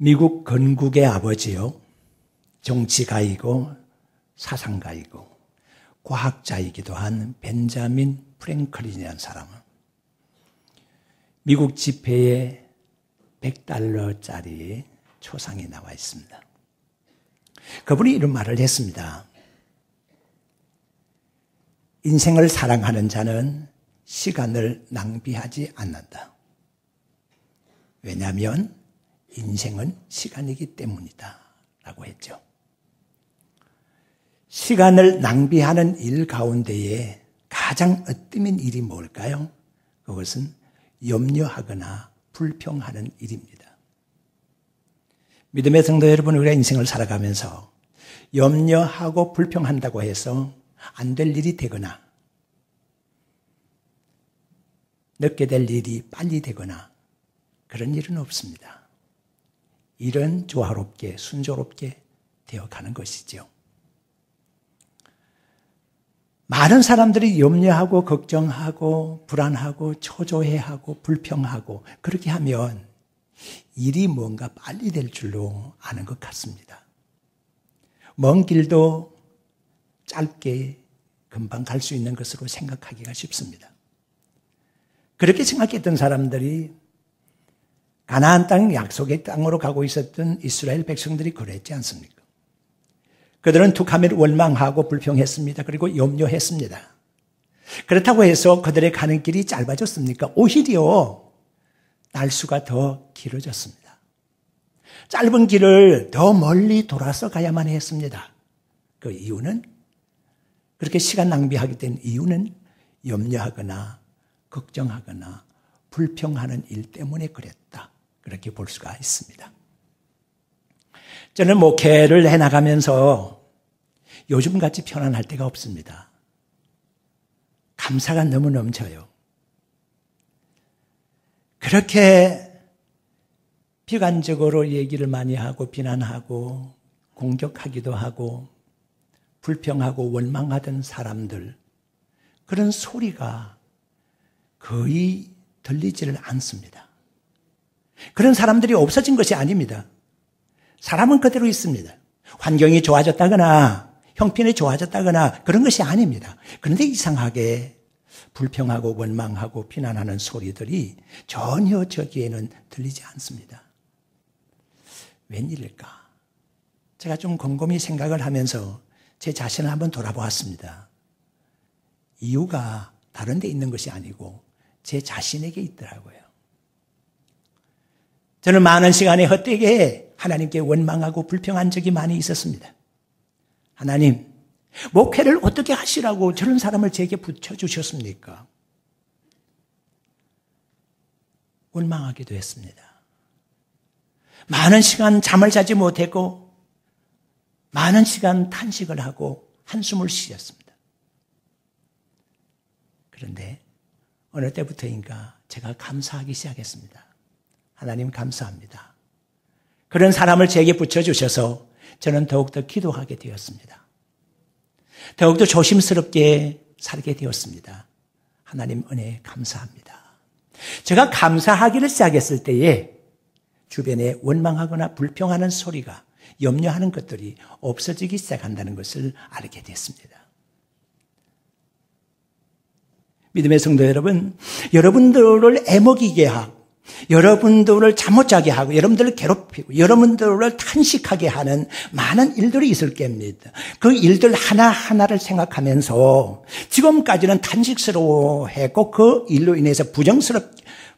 미국 건국의 아버지요, 정치가이고 사상가이고 과학자이기도 한 벤자민 프랭클린이라는 사람은 미국 지폐에 $100짜리 초상이 나와 있습니다. 그분이 이런 말을 했습니다. 인생을 사랑하는 자는 시간을 낭비하지 않는다. 왜냐하면 인생은 시간이기 때문이다 라고 했죠. 시간을 낭비하는 일 가운데에 가장 으뜸인 일이 뭘까요? 그것은 염려하거나 불평하는 일입니다. 믿음의 성도 여러분, 우리가 인생을 살아가면서 염려하고 불평한다고 해서 안 될 일이 되거나 늦게 될 일이 빨리 되거나 그런 일은 없습니다. 일은 조화롭게 순조롭게 되어가는 것이죠. 많은 사람들이 염려하고 걱정하고 불안하고 초조해하고 불평하고 그렇게 하면 일이 뭔가 빨리 될 줄로 아는 것 같습니다. 먼 길도 짧게 금방 갈 수 있는 것으로 생각하기가 쉽습니다. 그렇게 생각했던 사람들이 가나안 땅 약속의 땅으로 가고 있었던 이스라엘 백성들이 그랬지 않습니까? 그들은 툭하면 원망하고 불평했습니다. 그리고 염려했습니다. 그렇다고 해서 그들의 가는 길이 짧아졌습니까? 오히려 날수가 더 길어졌습니다. 짧은 길을 더 멀리 돌아서 가야만 했습니다. 그 이유는, 그렇게 시간 낭비하게 된 이유는 염려하거나 걱정하거나 불평하는 일 때문에 그랬다. 그렇게 볼 수가 있습니다. 저는 목회를 해나가면서 요즘같이 편안할 때가 없습니다. 감사가 너무 넘쳐요. 그렇게 비관적으로 얘기를 많이 하고 비난하고 공격하기도 하고 불평하고 원망하던 사람들, 그런 소리가 거의 들리지를 않습니다. 그런 사람들이 없어진 것이 아닙니다. 사람은 그대로 있습니다. 환경이 좋아졌다거나 형편이 좋아졌다거나 그런 것이 아닙니다. 그런데 이상하게 불평하고 원망하고 비난하는 소리들이 전혀 저기에는 들리지 않습니다. 웬일일까? 제가 좀 곰곰이 생각을 하면서 제 자신을 한번 돌아보았습니다. 이유가 다른 데 있는 것이 아니고 제 자신에게 있더라고요. 저는 많은 시간에 헛되게 하나님께 원망하고 불평한 적이 많이 있었습니다. 하나님, 목회를 어떻게 하시라고 저런 사람을 제게 붙여주셨습니까? 원망하기도 했습니다. 많은 시간 잠을 자지 못했고 많은 시간 탄식을 하고 한숨을 쉬었습니다. 그런데 어느 때부터인가 제가 감사하기 시작했습니다. 하나님 감사합니다. 그런 사람을 제게 붙여주셔서 저는 더욱더 기도하게 되었습니다. 더욱더 조심스럽게 살게 되었습니다. 하나님 은혜 감사합니다. 제가 감사하기를 시작했을 때에 주변에 원망하거나 불평하는 소리가, 염려하는 것들이 없어지기 시작한다는 것을 알게 됐습니다. 믿음의 성도 여러분, 여러분들을 애먹이게 하고 여러분들을 잠 못 자게 하고 여러분들을 괴롭히고 여러분들을 탄식하게 하는 많은 일들이 있을 겁니다. 그 일들 하나하나를 생각하면서 지금까지는 탄식스러워했고 그 일로 인해서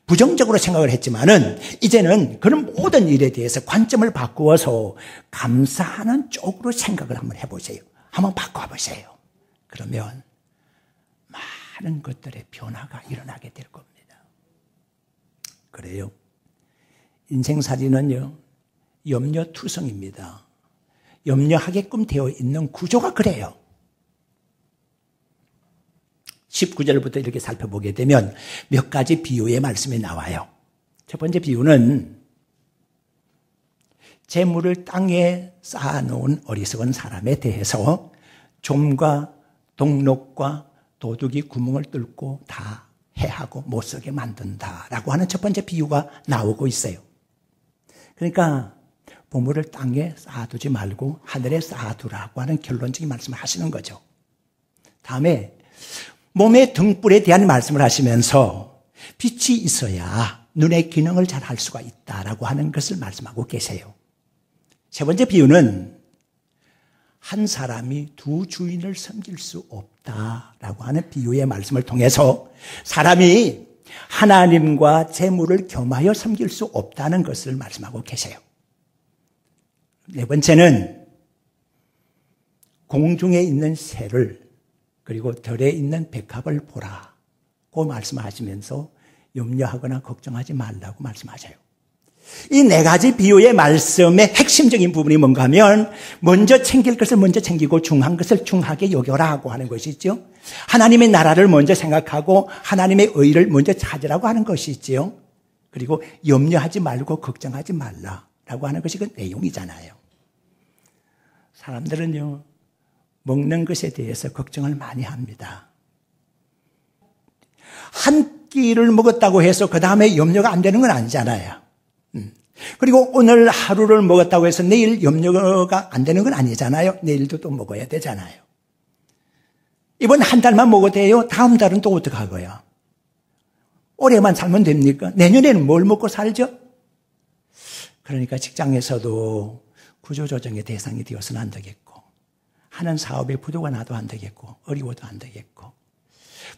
부정적으로 생각을 했지만은 이제는 그런 모든 일에 대해서 관점을 바꾸어서 감사하는 쪽으로 생각을 한번 해보세요. 한번 바꿔보세요. 그러면 많은 것들의 변화가 일어나게 될 겁니다. 그래요. 인생살이는요, 염려투성입니다. 염려하게끔 되어 있는 구조가 그래요. 19절부터 이렇게 살펴보게 되면 몇 가지 비유의 말씀이 나와요. 첫 번째 비유는 재물을 땅에 쌓아놓은 어리석은 사람에 대해서 좀과 동록과 도둑이 구멍을 뚫고 다 해하고 못쓰게 만든다라고 하는 첫 번째 비유가 나오고 있어요. 그러니까 보물을 땅에 쌓아두지 말고 하늘에 쌓아두라고 하는 결론적인 말씀을 하시는 거죠. 다음에 몸의 등불에 대한 말씀을 하시면서 빛이 있어야 눈의 기능을 잘 할 수가 있다라고 하는 것을 말씀하고 계세요. 세 번째 비유는 한 사람이 두 주인을 섬길 수 없다라고 하는 비유의 말씀을 통해서 사람이 하나님과 재물을 겸하여 섬길 수 없다는 것을 말씀하고 계세요. 네 번째는 공중에 있는 새를 그리고 들에 있는 백합을 보라고 말씀하시면서 염려하거나 걱정하지 말라고 말씀하셔요. 이 네 가지 비유의 말씀의 핵심적인 부분이 뭔가 하면 먼저 챙길 것을 먼저 챙기고 중요한 것을 중하게 여겨라고 하는 것이죠. 하나님의 나라를 먼저 생각하고 하나님의 의를 먼저 찾으라고 하는 것이지요. 그리고 염려하지 말고 걱정하지 말라라고 하는 것이 그 내용이잖아요. 사람들은요, 먹는 것에 대해서 걱정을 많이 합니다. 한 끼를 먹었다고 해서 그 다음에 염려가 안 되는 건 아니잖아요. 그리고 오늘 하루를 먹었다고 해서 내일 염려가 안 되는 건 아니잖아요. 내일도 또 먹어야 되잖아요. 이번 한 달만 먹어도 돼요? 다음 달은 또 어떡하고요? 올해만 살면 됩니까? 내년에는 뭘 먹고 살죠? 그러니까 직장에서도 구조조정의 대상이 되어서는 안 되겠고, 하는 사업에 부도가 나도 안 되겠고, 어려워도 안 되겠고,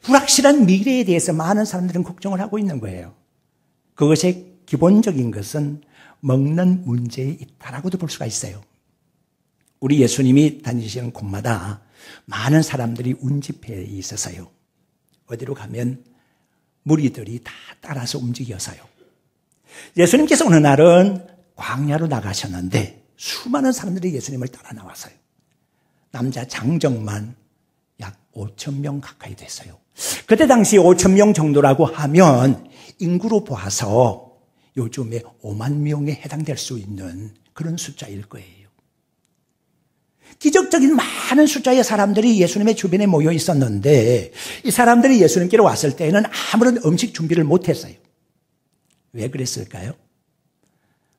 불확실한 미래에 대해서 많은 사람들은 걱정을 하고 있는 거예요. 그것의 기본적인 것은 먹는 문제에 있다라고도 볼 수가 있어요. 우리 예수님이 다니시는 곳마다 많은 사람들이 운집회에 있어서요. 어디로 가면 무리들이 다 따라서 움직여서요. 예수님께서 어느 날은 광야로 나가셨는데 수많은 사람들이 예수님을 따라 나왔어요. 남자 장정만 약 5,000명 가까이 됐어요. 그때 당시 5,000명 정도라고 하면 인구로 봐서 요즘에 5만 명에 해당될 수 있는 그런 숫자일 거예요. 기적적인 많은 숫자의 사람들이 예수님의 주변에 모여 있었는데 이 사람들이 예수님께로 왔을 때에는 아무런 음식 준비를 못했어요. 왜 그랬을까요?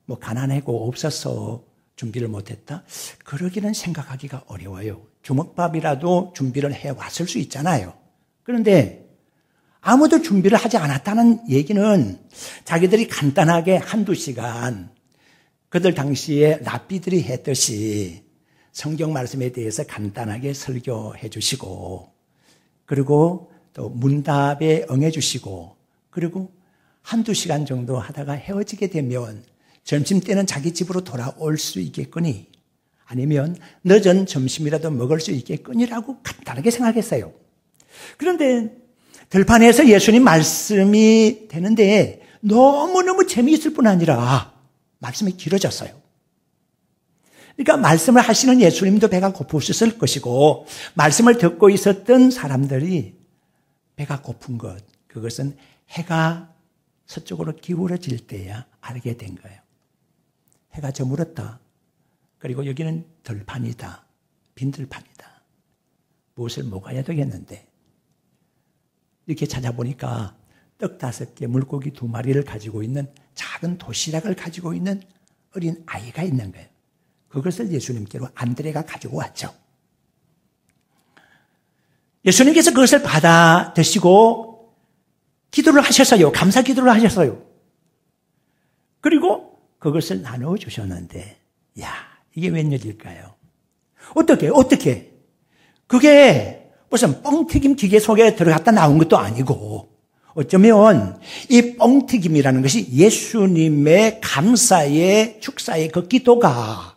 뭐 가난하고 없어서 준비를 못했다? 그러기는 생각하기가 어려워요. 주먹밥이라도 준비를 해왔을 수 있잖아요. 그런데 아무도 준비를 하지 않았다는 얘기는 자기들이 간단하게 한두 시간 그들 당시에 랍비들이 했듯이 성경 말씀에 대해서 간단하게 설교해 주시고 그리고 또 문답에 응해 주시고 그리고 한두 시간 정도 하다가 헤어지게 되면 점심때는 자기 집으로 돌아올 수 있겠거니 아니면 늦은 점심이라도 먹을 수 있겠거니라고 간단하게 생각했어요. 그런데 들판에서 예수님 말씀이 되는데 너무너무 재미있을 뿐 아니라 말씀이 길어졌어요. 그러니까 말씀을 하시는 예수님도 배가 고프셨을 것이고 말씀을 듣고 있었던 사람들이 배가 고픈 것, 그것은 해가 서쪽으로 기울어질 때야 알게 된 거예요. 해가 저물었다. 그리고 여기는 들판이다. 빈 들판이다. 무엇을 먹어야 되겠는데 이렇게 찾아보니까 떡 5개, 물고기 2마리를 가지고 있는 작은 도시락을 가지고 있는 어린 아이가 있는 거예요. 그것을 예수님께로 안드레가 가지고 왔죠. 예수님께서 그것을 받아 드시고 기도를 하셨어요. 감사 기도를 하셨어요. 그리고 그것을 나누어 주셨는데 야, 이게 웬일일까요? 어떻게? 그게 무슨 뻥튀김 기계 속에 들어갔다 나온 것도 아니고 어쩌면 이 뻥튀김이라는 것이 예수님의 감사의 축사의 그 기도가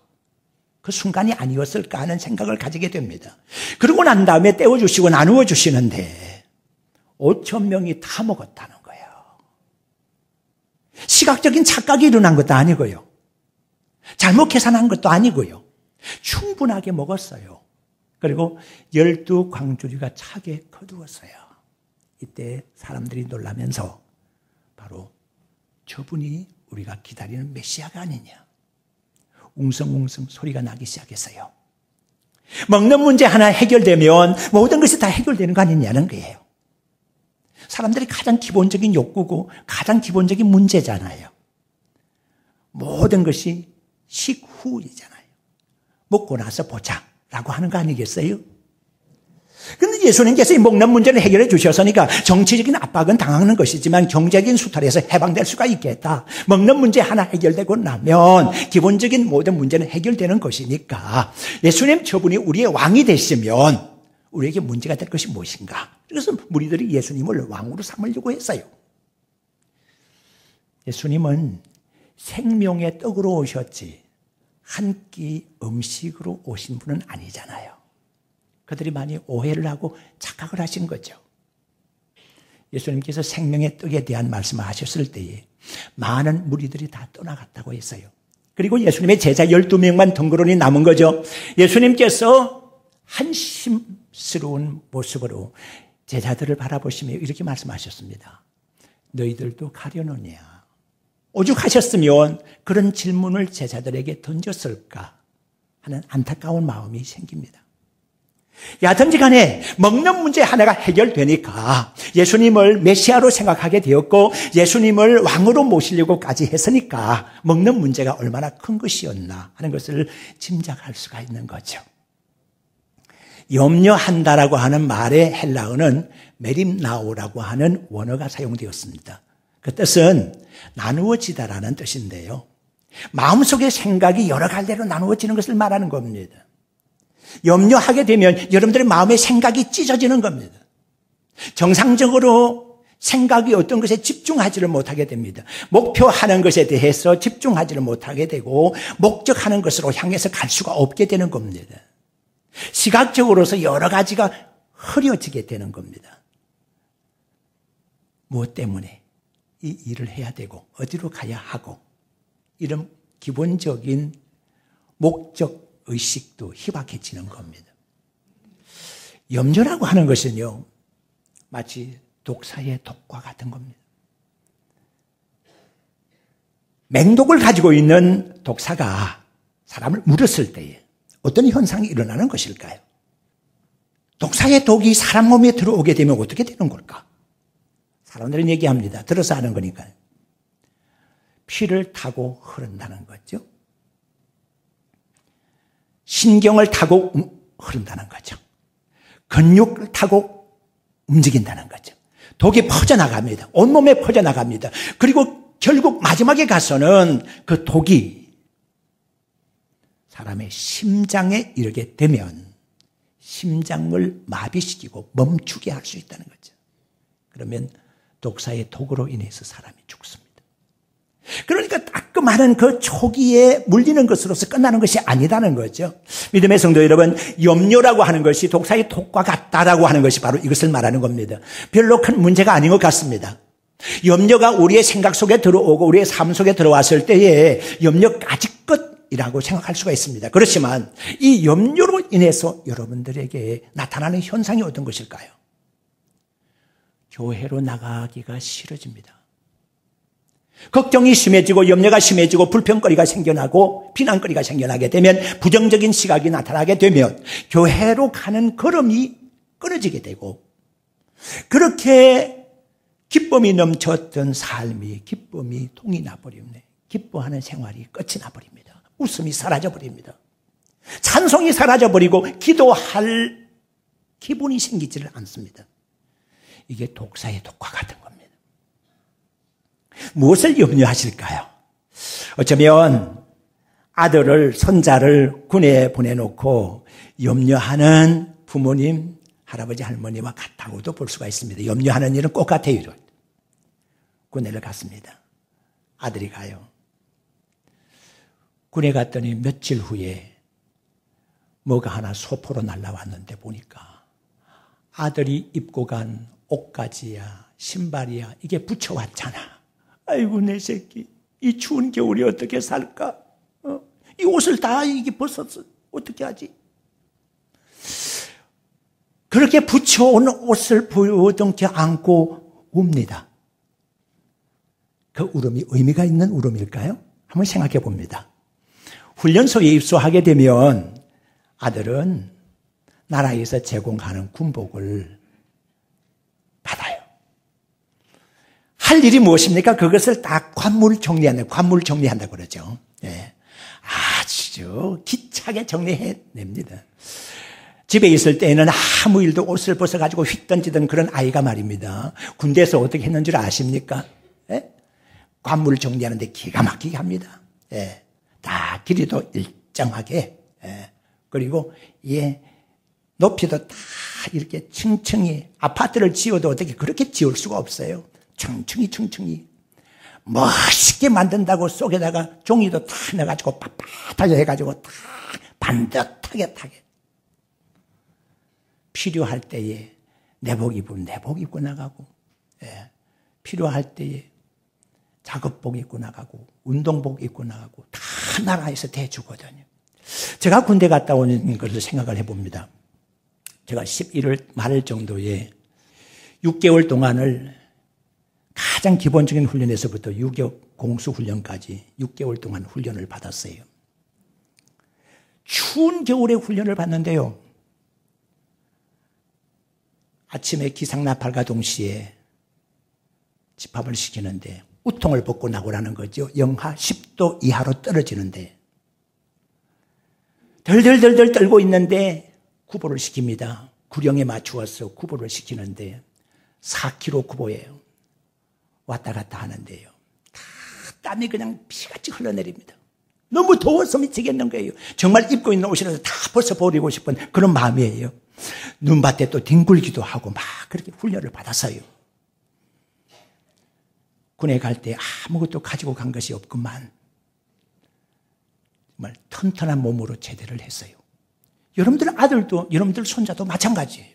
그 순간이 아니었을까 하는 생각을 가지게 됩니다. 그러고 난 다음에 떼어주시고 나누어 주시는데 5,000명이 다 먹었다는 거예요. 시각적인 착각이 일어난 것도 아니고요. 잘못 계산한 것도 아니고요. 충분하게 먹었어요. 그리고 12광주리가 차게 거두었어요. 이때 사람들이 놀라면서 바로 저분이 우리가 기다리는 메시아가 아니냐. 웅성웅성 소리가 나기 시작했어요. 먹는 문제 하나 해결되면 모든 것이 다 해결되는 거 아니냐는 거예요. 사람들이 가장 기본적인 욕구고 가장 기본적인 문제잖아요. 모든 것이 식후이잖아요. 먹고 나서 보자 라고 하는 거 아니겠어요? 그런데 예수님께서 이 먹는 문제를 해결해 주셨으니까 정치적인 압박은 당하는 것이지만 경제적인 수탈에서 해방될 수가 있겠다. 먹는 문제 하나 해결되고 나면 기본적인 모든 문제는 해결되는 것이니까 예수님 저분이 우리의 왕이 되시면 우리에게 문제가 될 것이 무엇인가. 그래서 무리들이 예수님을 왕으로 삼으려고 했어요. 예수님은 생명의 떡으로 오셨지 한 끼 음식으로 오신 분은 아니잖아요. 그들이 많이 오해를 하고 착각을 하신 거죠. 예수님께서 생명의 떡에 대한 말씀을 하셨을 때에 많은 무리들이 다 떠나갔다고 했어요. 그리고 예수님의 제자 12명만 덩그러니 남은 거죠. 예수님께서 한심스러운 모습으로 제자들을 바라보시며 이렇게 말씀하셨습니다. 너희들도 가려느냐? 오죽하셨으면 그런 질문을 제자들에게 던졌을까 하는 안타까운 마음이 생깁니다. 야든지 간에 먹는 문제 하나가 해결되니까 예수님을 메시아로 생각하게 되었고 예수님을 왕으로 모시려고까지 했으니까 먹는 문제가 얼마나 큰 것이었나 하는 것을 짐작할 수가 있는 거죠. 염려한다라고 하는 말의 헬라어는 메림나오라고 하는 원어가 사용되었습니다. 그 뜻은 나누어지다라는 뜻인데요. 마음속의 생각이 여러 갈래로 나누어지는 것을 말하는 겁니다. 염려하게 되면 여러분들의 마음의 생각이 찢어지는 겁니다. 정상적으로 생각이 어떤 것에 집중하지를 못하게 됩니다. 목표하는 것에 대해서 집중하지를 못하게 되고 목적하는 것으로 향해서 갈 수가 없게 되는 겁니다. 시각적으로서 여러 가지가 흐려지게 되는 겁니다. 무엇 때문에 이 일을 해야 되고 어디로 가야 하고 이런 기본적인 목적 의식도 희박해지는 겁니다. 염려라고 하는 것은요, 마치 독사의 독과 같은 겁니다. 맹독을 가지고 있는 독사가 사람을 물었을 때에 어떤 현상이 일어나는 것일까요? 독사의 독이 사람 몸에 들어오게 되면 어떻게 되는 걸까? 사람들은 얘기합니다. 들어서 하는 거니까요. 피를 타고 흐른다는 거죠. 신경을 타고 흐른다는 거죠. 근육을 타고 움직인다는 거죠. 독이 퍼져나갑니다. 온몸에 퍼져나갑니다. 그리고 결국 마지막에 가서는 그 독이 사람의 심장에 이르게 되면 심장을 마비시키고 멈추게 할 수 있다는 거죠. 그러면 독사의 독으로 인해서 사람이 죽습니다. 그러니까 따끔하는 그 초기에 물리는 것으로서 끝나는 것이 아니라는 거죠. 믿음의 성도 여러분, 염려라고 하는 것이 독사의 독과 같다라고 하는 것이 바로 이것을 말하는 겁니다. 별로 큰 문제가 아닌 것 같습니다. 염려가 우리의 생각 속에 들어오고 우리의 삶 속에 들어왔을 때에 염려까지 끝이라고 생각할 수가 있습니다. 그렇지만 이 염려로 인해서 여러분들에게 나타나는 현상이 어떤 것일까요? 교회로 나가기가 싫어집니다. 걱정이 심해지고 염려가 심해지고 불평거리가 생겨나고 비난거리가 생겨나게 되면 부정적인 시각이 나타나게 되면 교회로 가는 걸음이 끊어지게 되고 그렇게 기쁨이 넘쳤던 삶이 기쁨이 통이 나버립니다. 기뻐하는 생활이 끝이 나버립니다. 웃음이 사라져버립니다. 찬송이 사라져버리고 기도할 기분이 생기지를 않습니다. 이게 독사의 독과 같은 겁니다. 무엇을 염려하실까요? 어쩌면 아들을, 손자를 군에 보내놓고 염려하는 부모님, 할아버지, 할머니와 같다고도 볼 수가 있습니다. 염려하는 일은 꼭 같아요. 군에를 갔습니다. 아들이 가요. 군에 갔더니 며칠 후에 뭐가 하나 소포로 날라왔는데 보니까 아들이 입고 간 옷가지야, 신발이야, 이게 붙여왔잖아. 아이고 내 새끼, 이 추운 겨울에 어떻게 살까? 이 옷을 다 이게 벗었어. 어떻게 하지? 그렇게 붙여온 옷을 부여덩치 안고 웁니다. 그 울음이 의미가 있는 울음일까요? 한번 생각해 봅니다. 훈련소에 입소하게 되면 아들은 나라에서 제공하는 군복을 받아요. 할 일이 무엇입니까? 그것을 다 관물 정리한다고 그러죠. 예. 아주 기차게 정리해냅니다. 집에 있을 때에는 아무 일도 옷을 벗어가지고 휙 던지던 그런 아이가 말입니다. 군대에서 어떻게 했는 줄 아십니까? 예? 관물 정리하는데 기가 막히게 합니다. 예. 다 길이도 일정하게, 예. 그리고 높이도 다 이렇게 층층이, 아파트를 지어도 어떻게 그렇게 지을 수가 없어요. 층층이 멋있게 만든다고 속에다가 종이도 다 넣어가지고 빳빳하게 해가지고 다 반듯하게 타게. 필요할 때에 내복 입으면 내복 입고 나가고, 예. 필요할 때에 작업복 입고 나가고, 운동복 입고 나가고, 다 나라에서 대주거든요. 제가 군대 갔다 오는 것을 생각을 해봅니다. 제가 11월 말 정도에 6개월 동안을 가장 기본적인 훈련에서부터 유격 공수훈련까지 6개월 동안 훈련을 받았어요. 추운 겨울에 훈련을 받는데요. 아침에 기상나팔과 동시에 집합을 시키는데 우통을 벗고 나오라는 거죠. 영하 10도 이하로 떨어지는데 덜덜덜덜 떨고 있는데 구보를 시킵니다. 구령에 맞추어서 구보를 시키는데 4km 구보예요. 왔다 갔다 하는데요. 다 땀이 그냥 피같이 흘러내립니다. 너무 더워서 미치겠는 거예요. 정말 입고 있는 옷이라도 다 벗어버리고 싶은 그런 마음이에요. 눈밭에 또 뒹굴기도 하고 막 그렇게 훈련을 받았어요. 군에 갈 때 아무것도 가지고 간 것이 없구만. 정말 튼튼한 몸으로 제대를 했어요. 여러분들 아들도 여러분들 손자도 마찬가지예요.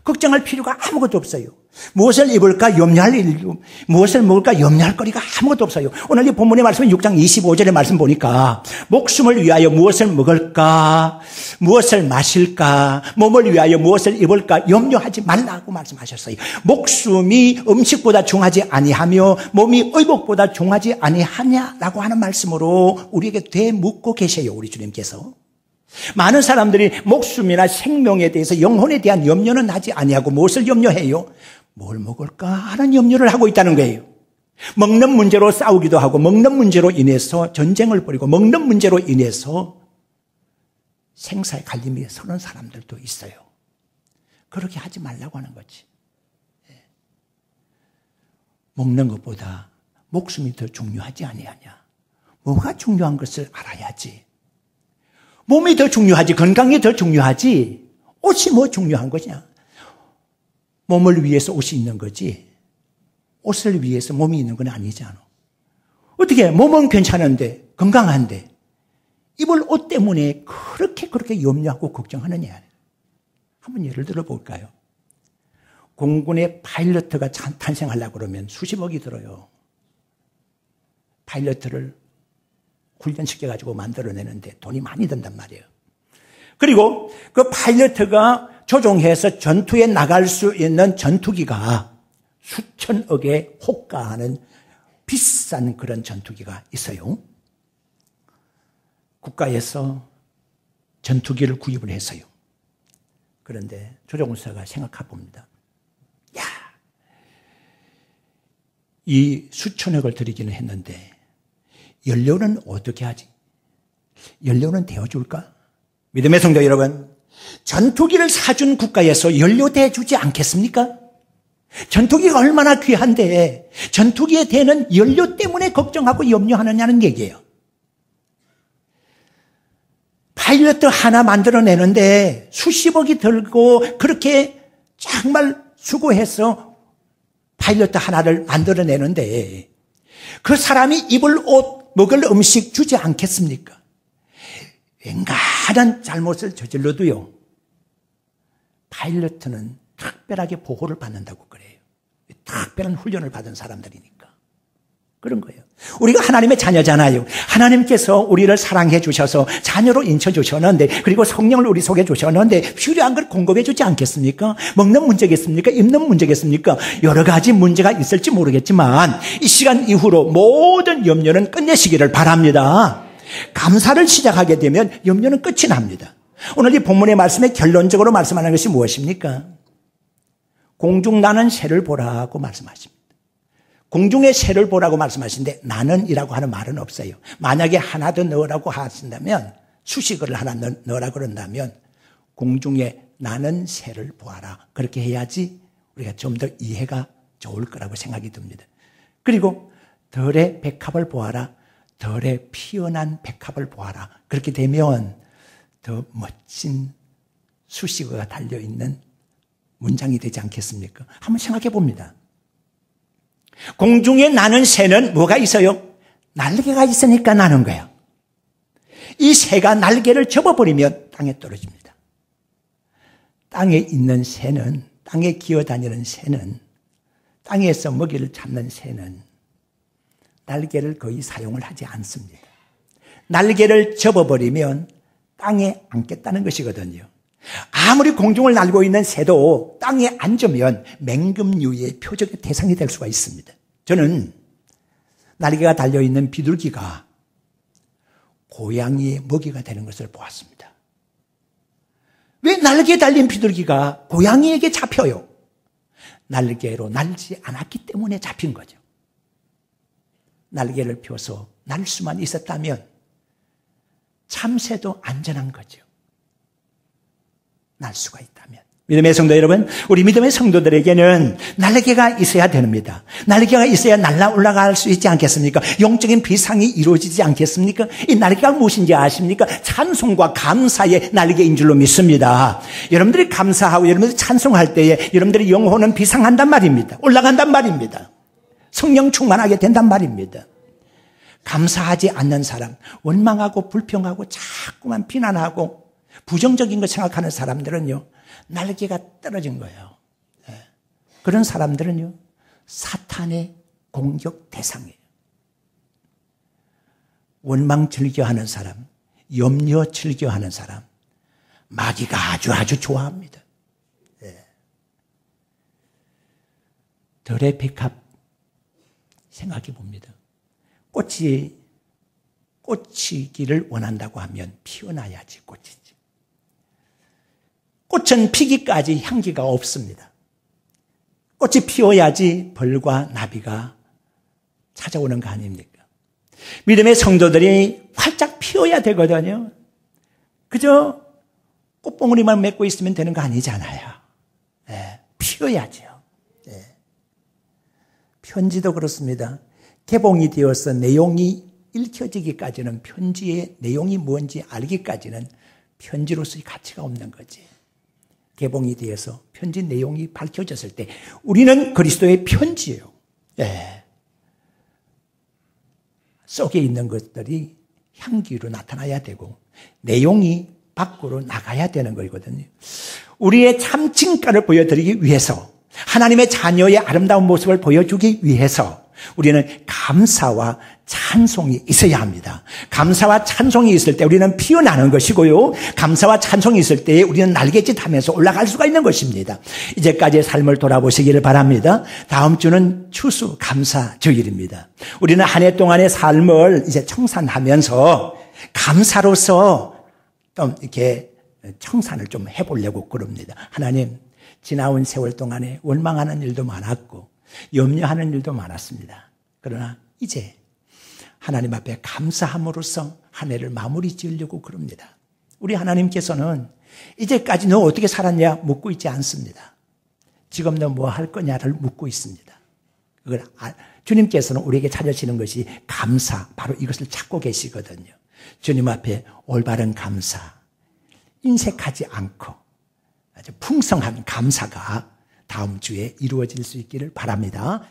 걱정할 필요가 아무것도 없어요. 무엇을 입을까 염려할 일도, 무엇을 먹을까 염려할 거리가 아무것도 없어요. 오늘 이 본문의 말씀은 6장 25절의 말씀 보니까 목숨을 위하여 무엇을 먹을까, 무엇을 마실까, 몸을 위하여 무엇을 입을까 염려하지 말라고 말씀하셨어요. 목숨이 음식보다 중하지 아니하며 몸이 의복보다 중하지 아니하냐라고 하는 말씀으로 우리에게 되묻고 계세요. 우리 주님께서. 많은 사람들이 목숨이나 생명에 대해서 영혼에 대한 염려는 하지 아니하고 무엇을 염려해요? 뭘 먹을까 하는 염려를 하고 있다는 거예요. 먹는 문제로 싸우기도 하고 먹는 문제로 인해서 전쟁을 벌이고 먹는 문제로 인해서 생사의 갈림이 서는 사람들도 있어요. 그렇게 하지 말라고 하는 거지. 먹는 것보다 목숨이 더 중요하지 아니하냐. 뭐가 중요한 것을 알아야지. 몸이 더 중요하지, 건강이 더 중요하지, 옷이 뭐 중요한 거냐. 몸을 위해서 옷이 있는 거지, 옷을 위해서 몸이 있는 건 아니잖아. 어떻게, 몸은 괜찮은데, 건강한데, 입을 옷 때문에 그렇게 염려하고 걱정하느냐. 한번 예를 들어 볼까요? 공군의 파일럿가 탄생하려고 그러면 수십억이 들어요. 파일럿을 훈련시켜가지고 만들어내는데 돈이 많이 든단 말이에요. 그리고 그 파일럿가 조종해서 전투에 나갈 수 있는 전투기가 수천억에 호가하는 비싼 그런 전투기가 있어요. 국가에서 전투기를 구입을 했어요. 그런데 조종사가 생각해 봅니다. 야, 이 수천억을 들이기는 했는데 연료는 어떻게 하지? 연료는 대어줄까? 믿음의 성도 여러분, 전투기를 사준 국가에서 연료 대주지 않겠습니까? 전투기가 얼마나 귀한데 전투기에 대는 연료 때문에 걱정하고 염려하느냐는 얘기예요. 파일럿 하나 만들어내는데 수십억이 들고 그렇게 정말 수고해서 파일럿 하나를 만들어내는데 그 사람이 입을 옷, 먹을 음식 주지 않겠습니까? 웬간한 잘못을 저질러도요, 파일럿은 특별하게 보호를 받는다고 그래요. 특별한 훈련을 받은 사람들이니까. 그런 거예요. 우리가 하나님의 자녀잖아요. 하나님께서 우리를 사랑해 주셔서 자녀로 인쳐 주셨는데, 그리고 성령을 우리 속에 주셨는데 필요한 걸 공급해 주지 않겠습니까? 먹는 문제겠습니까? 입는 문제겠습니까? 여러 가지 문제가 있을지 모르겠지만 이 시간 이후로 모든 염려는 끝내시기를 바랍니다. 감사를 시작하게 되면 염려는 끝이 납니다. 오늘 이 본문의 말씀에 결론적으로 말씀하는 것이 무엇입니까? 공중 나는 새를 보라고 말씀하십니다. 공중의 새를 보라고 말씀하시는데 나는이라고 하는 말은 없어요. 만약에 하나 더 넣으라고 하신다면, 수식어를 하나 넣으라고 그런다면 공중에 나는 새를 보아라. 그렇게 해야지 우리가 좀 더 이해가 좋을 거라고 생각이 듭니다. 그리고 들의 백합을 보아라. 들의 피어난 백합을 보아라. 그렇게 되면 더 멋진 수식어가 달려있는 문장이 되지 않겠습니까? 한번 생각해 봅니다. 공중에 나는 새는 뭐가 있어요? 날개가 있으니까 나는 거예요. 이 새가 날개를 접어버리면 땅에 떨어집니다. 땅에 있는 새는, 땅에 기어다니는 새는, 땅에서 먹이를 찾는 새는 날개를 거의 사용을 하지 않습니다. 날개를 접어버리면 땅에 앉겠다는 것이거든요. 아무리 공중을 날고 있는 새도 땅에 앉으면 맹금류의 표적의 대상이 될 수가 있습니다. 저는 날개가 달려있는 비둘기가 고양이의 먹이가 되는 것을 보았습니다. 왜 날개에 달린 비둘기가 고양이에게 잡혀요? 날개로 날지 않았기 때문에 잡힌 거죠. 날개를 펴서 날 수만 있었다면 참새도 안전한 거죠. 날 수가 있다면. 믿음의 성도 여러분, 우리 믿음의 성도들에게는 날개가 있어야 됩니다. 날개가 있어야 날아 올라갈 수 있지 않겠습니까? 영적인 비상이 이루어지지 않겠습니까? 이 날개가 무엇인지 아십니까? 찬송과 감사의 날개인 줄로 믿습니다. 여러분들이 감사하고 여러분들이 찬송할 때에 여러분들의 영혼은 비상한단 말입니다. 올라간단 말입니다. 성령 충만하게 된단 말입니다. 감사하지 않는 사람, 원망하고 불평하고 자꾸만 비난하고 부정적인 것 생각하는 사람들은요, 날개가 떨어진 거예요. 그런 사람들은요, 사탄의 공격 대상이에요. 원망 즐겨하는 사람, 염려 즐겨하는 사람, 마귀가 아주 좋아합니다. 들의 백합 생각해 봅니다. 꽃이기를 원한다고 하면 피어나야지 꽃이지. 꽃은 피기까지 향기가 없습니다. 꽃이 피어야지 벌과 나비가 찾아오는 거 아닙니까? 믿음의 성도들이 활짝 피어야 되거든요. 그저 꽃봉오리만 맺고 있으면 되는 거 아니잖아요. 피어야죠. 편지도 그렇습니다. 개봉이 되어서 내용이 읽혀지기까지는, 편지의 내용이 뭔지 알기까지는 편지로서의 가치가 없는 거지. 개봉이 되어서 편지 내용이 밝혀졌을 때 우리는 그리스도의 편지예요. 속에 있는 것들이 향기로 나타나야 되고 내용이 밖으로 나가야 되는 거거든요. 우리의 참 진가를 보여드리기 위해서, 하나님의 자녀의 아름다운 모습을 보여주기 위해서 우리는 감사와 찬송이 있어야 합니다. 감사와 찬송이 있을 때 우리는 피어나는 것이고요. 감사와 찬송이 있을 때 우리는 날갯짓하면서 올라갈 수가 있는 것입니다. 이제까지의 삶을 돌아보시기를 바랍니다. 다음 주는 추수 감사 주일입니다. 우리는 한 해 동안의 삶을 이제 청산하면서 감사로서 좀 이렇게 청산을 좀 해보려고 그럽니다. 하나님, 지나온 세월 동안에 원망하는 일도 많았고 염려하는 일도 많았습니다. 그러나 이제 하나님 앞에 감사함으로써 한 해를 마무리 지으려고 그럽니다. 우리 하나님께서는 이제까지 너 어떻게 살았냐 묻고 있지 않습니다. 지금 너 뭐 할 거냐를 묻고 있습니다. 그걸 주님께서는 우리에게 찾으시는 것이 감사, 바로 이것을 찾고 계시거든요. 주님 앞에 올바른 감사, 인색하지 않고 아주 풍성한 감사가 다음 주에 이루어질 수 있기를 바랍니다.